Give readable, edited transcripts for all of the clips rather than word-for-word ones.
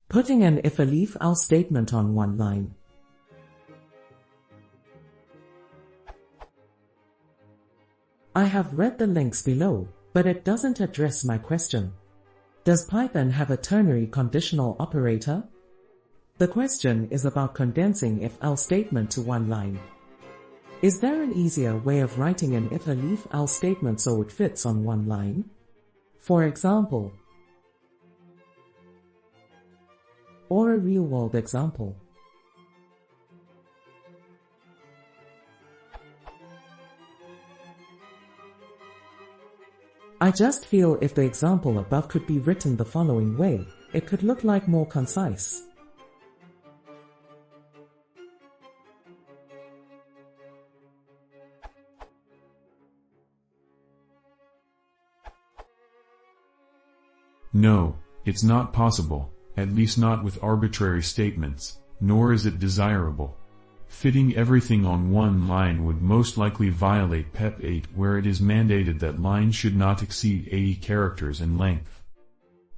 Putting an if-elif-else statement on one line. I have read the links below, but it doesn't address my question. Does Python have a ternary conditional operator? The question is about condensing if-else statement to one line. Is there an easier way of writing an if-elif-else statement so it fits on one line? For example, or a real-world example. I just feel if the example above could be written the following way, it could look like more concise. No, it's not possible, at least not with arbitrary statements, nor is it desirable. Fitting everything on one line would most likely violate PEP 8, where it is mandated that lines should not exceed 80 characters in length.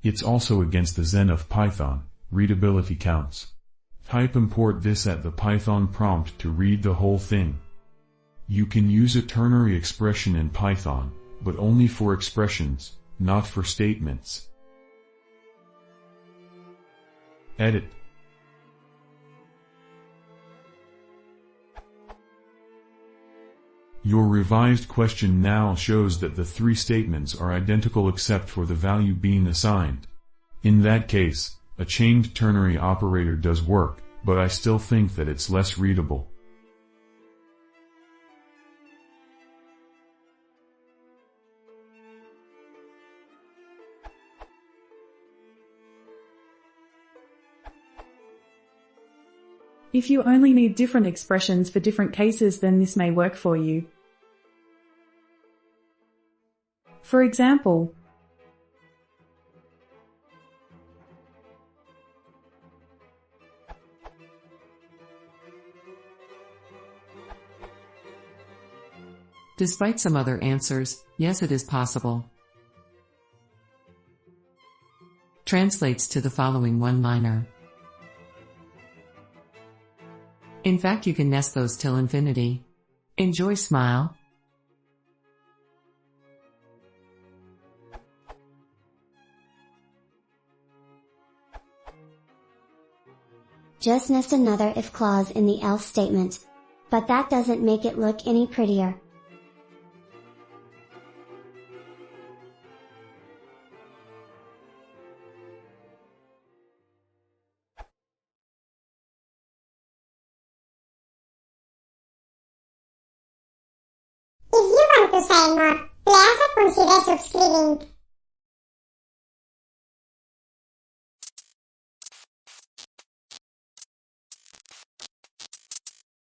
It's also against the Zen of Python, readability counts. Type import this at the Python prompt to read the whole thing. You can use a ternary expression in Python, but only for expressions, not for statements. Edit. Your revised question now shows that the three statements are identical except for the value being assigned. In that case, a chained ternary operator does work, but I still think that it's less readable. If you only need different expressions for different cases, then this may work for you. For example, Despite some other answers, yes, it is possible. Translates to the following one-liner. In fact, you can nest those till infinity. Enjoy, smile. Just nest another if clause in the else statement. But that doesn't make it look any prettier. If you want to say more, please consider subscribing.